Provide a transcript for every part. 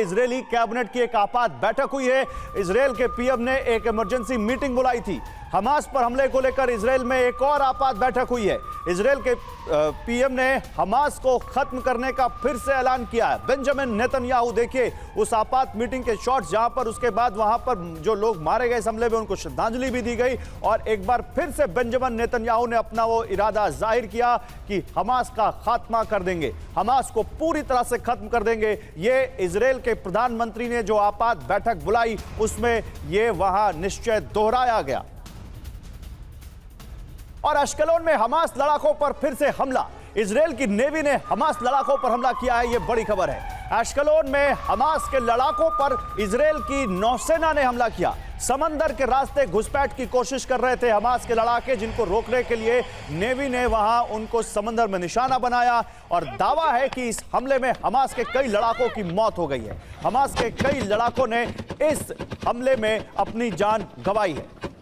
Israeli cabinet की एक आपात बैठक हुई है। इजरायल के पीएम ने एक इमरजेंसी मीटिंग बुलाई थी। हमास पर हमले को लेकर इजरायल में एक और आपात बैठक हुई है। इजरायल के पीएम ने हमास को खत्म करने का फिर से ऐलान किया है। बेंजामिन नेतन्याहू, देखिए उस आपात मीटिंग के शॉट्स, जहां पर उसके बाद वहां पर जो लोग मारे गए इस हमले में उनको श्रद्धांजलि भी दी गई और एक बार फिर से बेंजामिन नेतन्याहू ने अपना वो इरादा जाहिर किया कि हमास का खात्मा कर देंगे, हमास को पूरी तरह से खत्म कर देंगे। ये इजरायल के प्रधानमंत्री ने जो आपात बैठक बुलाई उसमें ये वहां निश्चय दोहराया गया। और अश्कलोन में हमास लड़ाकों पर फिर से हमला। इजरायल की नेवी ने हमास लड़ाकों पर हमला किया है, यह बड़ी खबर है। अश्कलोन में हमास के लड़ाकों पर इजरायल की नौसेना ने हमला किया। समंदर के रास्ते घुसपैठ की कोशिश कर रहे थे हमास के लड़ाके, जिनको रोकने के लिए नेवी ने वहां उनको समंदर में निशाना बनाया और दावा है कि इस हमले में हमास के कई लड़ाकों की मौत हो गई है। हमास के कई लड़ाकों ने इस हमले में अपनी जान गंवाई है।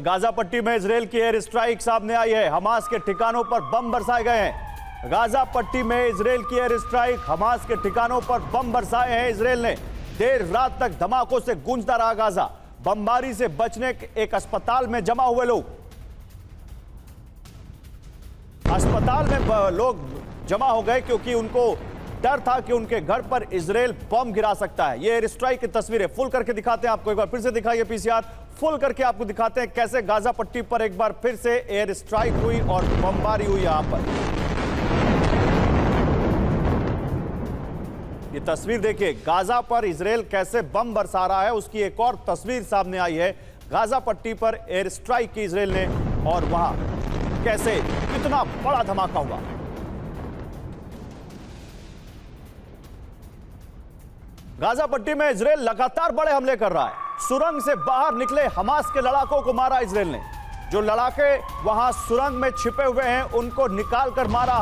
गाजा पट्टी में इजरायल की एयर स्ट्राइक सामने आई है। हमास के ठिकानों पर बम बरसाए गए हैं। गाजा पट्टी में इजरायल की एयर स्ट्राइक, हमास के ठिकानों पर बम बरसाए हैं इजरायल ने। देर रात तक धमाकों से गूंजता रहा गाजा। बमबारी से बचने एक अस्पताल में जमा हुए लोग, अस्पताल में लोग जमा हो गए क्योंकि उनको डर था कि उनके घर पर इजरायल बम गिरा सकता है। ये एयर स्ट्राइक की तस्वीरें फुल करके दिखाते हैं आपको, एक बार फिर से दिखाइए पीसीआर, फुल करके आपको दिखाते हैं कैसे गाजा पट्टी पर एक बार फिर से एयर स्ट्राइक हुई और बमबारी हुई। यहां पर ये तस्वीर देखिए, गाजा पर इजरायल कैसे बम बरसा रहा है उसकी एक और तस्वीर सामने आई है। गाजा पट्टी पर एयर स्ट्राइक की इजरायल ने और वहां कैसे कितना बड़ा धमाका हुआ। गाजा पट्टी में इजरायल लगातार बड़े हमले कर रहा है। सुरंग से बाहर निकले हमास के लड़ाकों को मारा इजरायल ने। जो लड़ाके वहां सुरंग में छिपे हुए हैं उनको निकाल कर मारा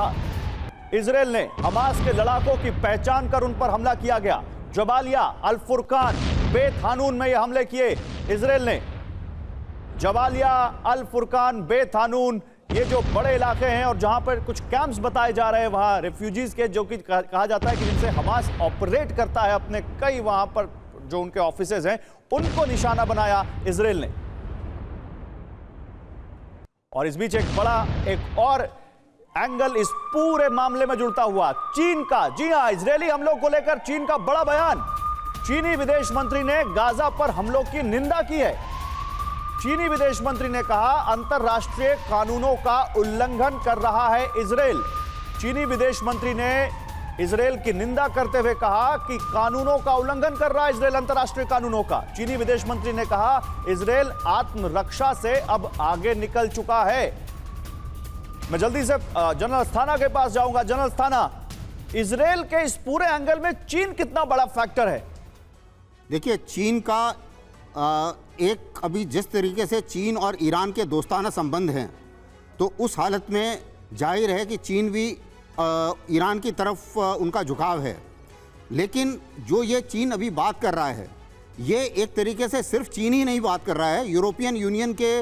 इजरायल ने। हमास के लड़ाकों की पहचान कर उन पर हमला किया गया। जबालिया, अल फुरकान, बेत हानून में यह हमले किए इजरायल ने। जबालिया, अल फुरकान, बेत हानून, ये जो बड़े इलाके हैं और जहां पर कुछ कैंप्स बताए जा रहे हैं वहां रिफ्यूजीज के, जो कि कहा जाता है कि जिनसे हमास ऑपरेट करता है अपने कई वहां पर जो उनके ऑफिसेज हैं उनको निशाना बनाया इजरायल ने। और इस बीच एक बड़ा एक और एंगल इस पूरे मामले में जुड़ता हुआ चीन का। जी हां, इजरायली हमलों को लेकर चीन का बड़ा बयान। चीनी विदेश मंत्री ने गाजा पर हमलों की निंदा की है। चीनी विदेश मंत्री ने कहा अंतरराष्ट्रीय कानूनों का उल्लंघन कर रहा है इजरायल। चीनी विदेश मंत्री ने इजरायल की निंदा करते हुए कहा कि कानूनों का उल्लंघन कर रहा है इजरायल, अंतरराष्ट्रीय कानूनों का। चीनी विदेश मंत्री ने कहा इजरायल आत्मरक्षा से अब आगे निकल चुका है। मैं जल्दी से जनरल अस्थाना के पास जाऊंगा। जनरल अस्थाना, इजरायल के इस पूरे एंगल में चीन कितना बड़ा फैक्टर है? देखिए, चीन का एक अभी जिस तरीके से चीन और ईरान के दोस्ताना संबंध हैं, तो उस हालत में जाहिर है कि चीन भी ईरान की तरफ उनका झुकाव है। लेकिन जो ये चीन अभी बात कर रहा है, ये एक तरीके से सिर्फ चीन ही नहीं बात कर रहा है। यूरोपियन यूनियन के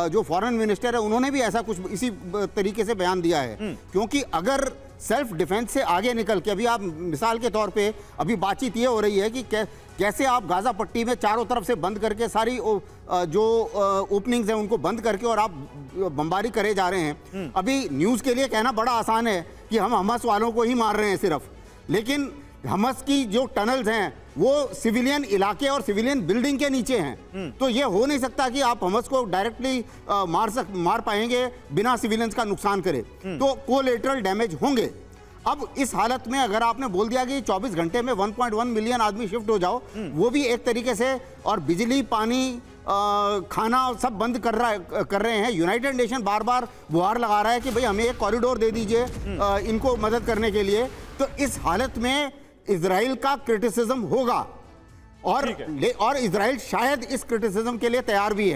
जो फॉरेन मिनिस्टर है उन्होंने भी ऐसा कुछ इसी तरीके से बयान दिया है। क्योंकि अगर सेल्फ डिफेंस से आगे निकल के, अभी आप मिसाल के तौर पे अभी बातचीत ये हो रही है कि कैसे आप गाजा पट्टी में चारों तरफ से बंद करके सारी जो ओपनिंग्स हैं उनको बंद करके और आप बमबारी करे जा रहे हैं। अभी न्यूज़ के लिए कहना बड़ा आसान है कि हम हमास वालों को ही मार रहे हैं सिर्फ, लेकिन हमास की जो टनल्स हैं वो सिविलियन इलाके और सिविलियन बिल्डिंग के नीचे हैं। तो ये हो नहीं सकता कि आप हमास को डायरेक्टली मार पाएंगे बिना सिविलियंस का नुकसान करे, तो कोलेटरल डैमेज होंगे। अब इस हालत में अगर आपने बोल दिया कि 24 घंटे में 1.1 मिलियन आदमी शिफ्ट हो जाओ, वो भी एक तरीके से, और बिजली, पानी, खाना सब बंद कर रहे हैं। यूनाइटेड नेशन बार बार गुहार लगा रहा है कि भाई हमें एक कॉरिडोर दे दीजिए इनको मदद करने के लिए। तो इस हालत में इजराइल का क्रिटिसिज्म होगा और इजराइल शायद इस क्रिटिसिज्म के लिए तैयार भी है।